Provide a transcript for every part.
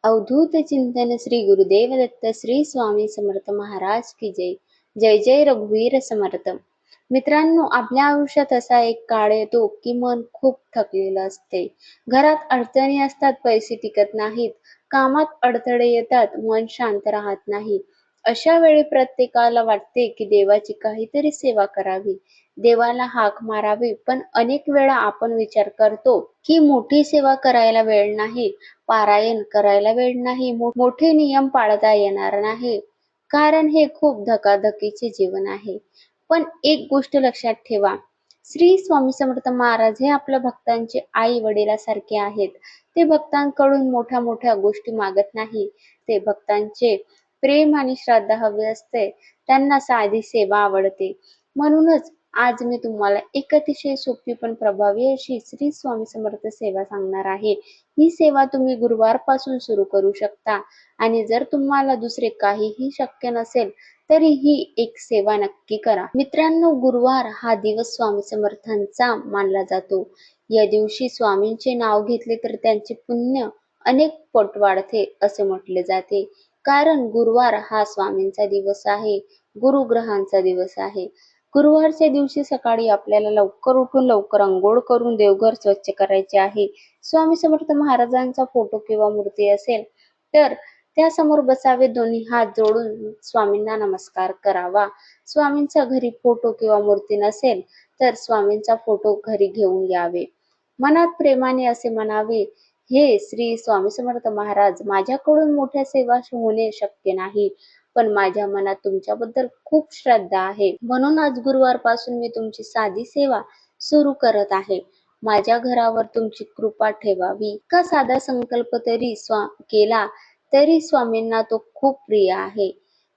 अवधूत चिंतन श्री गुरुदेव दत्त श्री स्वामी समर्थ महाराज की जय. जय जय रघुवीर समर्थ. मित्रांनो, आपल्या आयुष्यात असा एक काळ येतो की मन खूप थकलेलं असते. घरात अडचणी असतात, पैसे टिकत नाहीत, कामात अडथळे येतात, मन शांत राहत नाही. अशा वेळी प्रत्येकाला वाटते की देवाची काहीतरी सेवा करावी, देवाला हाक मारावी. पण अनेक वेळा आपण विचार करतो की मोठी सेवा करायला वेळ नाही, पारायण करायला वेळ नाही, मोठे नियम पाळता येणार नाही, कारण हे खूप धकाधकीचे जीवन आहे. पण एक गोष्ट लक्षात ठेवा, श्री स्वामी समर्थ महाराज हे आपल्या भक्तांचे आई वडिलासारखे आहेत. ते भक्तांकडून मोठ्या मोठ्या गोष्टी मागत नाही, ते भक्तांचे प्रेम आणि श्रद्धा हवी असते. त्यांना साधी सेवा आवडते. म्हणूनच आज मी तुम्हाला एक अतिशय सोपी पण प्रभावी अशी श्री स्वामी समर्थ सेवा सांगणार आहे. ही सेवा तुम्ही गुरुवार पासून सुरू करू शकता, आणि जर तुम्हाला दुसरे काहीही शक्य नसेल तरी ही एक सेवा नक्की करा. मित्रांनो, गुरुवार हा दिवस स्वामी समर्थांचा मानला जातो. या दिवशी स्वामींचे नाव घेतले तर त्यांचे पुण्य अनेक पट वाढते असे म्हटले जाते. कारण गुरुवार हा स्वामींचा दिवस आहे, गुरुग्रहांचा दिवस आहे. गुरुवारच्या दिवशी सकाळी आपल्याला लवकर उठून लवकर अंघोळ करून देवघर स्वच्छ करायचे आहे. स्वामी समर्थ महाराजांचा फोटो किंवा मूर्ती असेल तर त्यासमोर बसावे, दोन्ही हात जोडून स्वामींना नमस्कार करावा. स्वामींचा घरी फोटो किंवा मूर्ती नसेल तर स्वामींचा फोटो घरी घेऊन यावे. मनात प्रेमाने असे म्हणावे, हे श्री स्वामी समर्थ महाराज, माझ्याकडून मोठ्या सेवा होणे शक्य नाही, पण माझ्या मनात तुमच्याबद्दल खूप श्रद्धा आहे, म्हणून आज गुरुवार पासून मी तुमची साधी सेवा सुरू करत आहे. माझ्या घरावर तुमची कृपा ठेवावी. का साधा संकल्प तरी केला तरी स्वामींना तो खूप प्रिय आहे.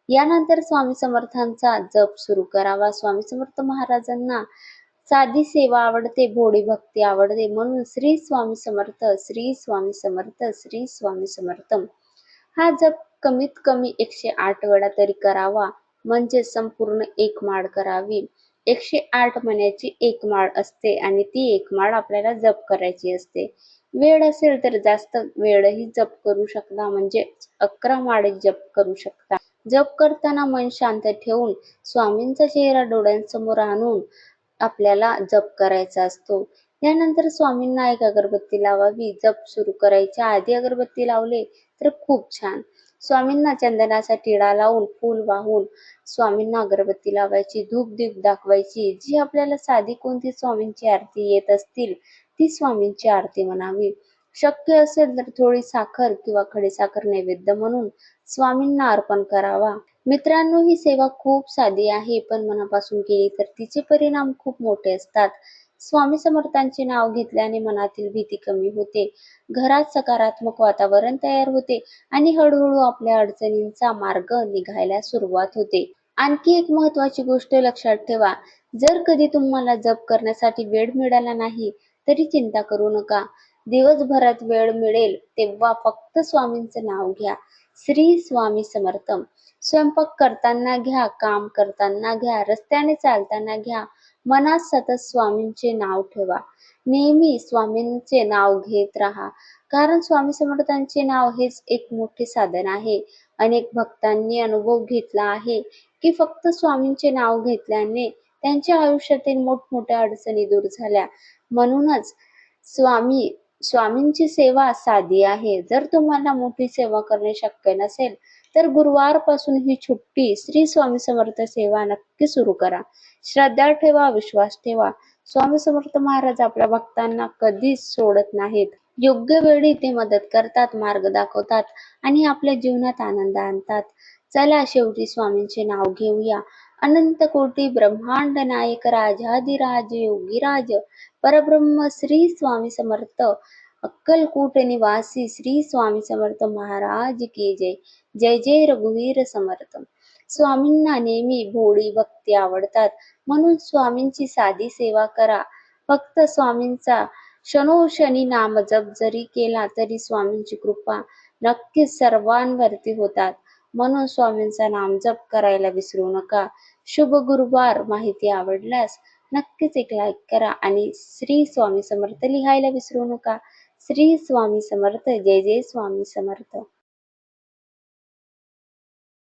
यानंतर स्वामी समर्थांचा जप सुरू करावा. स्वामी समर्थ महाराजांना साधी सेवा आवडते, भोळी भक्ती आवडते, म्हणून श्री स्वामी समर्थ, श्री स्वामी समर्थ, श्री स्वामी समर्थ हा जप कमीत कमी 108 वेळा तरी करावा. म्हणजे संपूर्ण एक माळ करावी. 108 महिन्याची एक माळ असते आणि ती एक माळ आपल्याला जप करायची असते. वेळ असेल तर जास्त वेळही जप करू शकता, म्हणजे 11 माळे जप करू शकता. जप करताना मन शांत ठेवून स्वामींचा चेहरा डोळ्यांसमोर आणून आपल्याला जप करायचा असतो. यानंतर स्वामींना एक अगरबत्ती लावावी. जप सुरू करायच्या आधी अगरबत्ती लावले तर खूप छान. स्वामींना चंदनाचा टिळा लावून, फूल वाहून स्वामींना अगरबत्ती लावायची, धूप दीप दाखवायची. जी आपल्याला साधी कोणती स्वामींची आरती येत असतील ती स्वामींची आरती म्हणावी. शक्य असेल तर थोडी साखर किंवा खडीसाखर नैवेद्य म्हणून स्वामींना अर्पण करावा. मित्रांनो, ही सेवा खूप साधी आहे, पण मनापासून केली तर तिचे परिणाम खूप मोठे असतात. स्वामी समर्थांचे नाव घेतल्याने मनातील भीती कमी होते, घरात सकारात्मक वातावरण तयार होते आणि हळूहळू आपल्या अडचणींचा मार्ग निघायला सुरुवात होते. आणखी एक महत्त्वाची गोष्ट लक्षात ठेवा, जर कधी तुम्हाला जप करण्यासाठी वेळ मिळाला नाही तरी चिंता करू नका. दिवसभरात वेळ मिळेल तेव्हा फक्त स्वामींचं नाव घ्या. श्री स्वामी समर्थ. स्वयंपाक करताना घ्या, काम करताना घ्या, रस्त्याने चालताना घ्या. मनात सतत स्वामींचे नाव ठेवा. नेहमी स्वामींचे नाव घेत राहा, कारण स्वामी समर्थांचे नाव हेच एक मोठे साधन आहे. अनेक भक्तांनी अनुभव घेतला आहे की फक्त स्वामींचे नाव घेतल्याने त्यांच्या आयुष्यातील मोठमोठ्या अडचणी दूर झाल्या. म्हणूनच स्वामींची सेवा साधी आहे. जर तुम्हाला मोठी सेवा करणे शक्य नसेल तर गुरुवार पासून ही छोटी श्री स्वामी समर्थ सेवा नक्की सुरू करा. श्रद्धा ठेवा, विश्वास ठेवा. स्वामी समर्थ महाराज आपल्या भक्तांना कधीच सोडत नाहीत. योग्य वेळी ते मदत करतात, मार्ग दाखवतात आणि आपल्या जीवनात आनंद आणतात. चला शेवटी स्वामींचे नाव घेऊया. अनंत कोटी ब्रह्मांड नायक राजाधिराज योगीराज परब्रह्म श्री स्वामी समर्थ, अक्कलकोट निवासी श्री स्वामी समर्थ महाराज की जय. जय जय रघुवीर समर्थ. स्वामींना नेहमी भोळी भक्ती आवडतात, म्हणून स्वामींची साधी सेवा करा. फक्त स्वामींचा क्षणोक्षणी नाम जप जरी केला तरी स्वामींची कृपा नक्कीच सर्वांवरती होतात. म्हणून स्वामींचा नाम जप करायला विसरू नका. शुभ गुरुवार. माहिती आवडल्यास नक्कीच एक लाईक करा आणि श्री स्वामी समर्थ लिहायला विसरू नका. श्री स्वामी समर्थ. जय जय स्वामी समर्थ.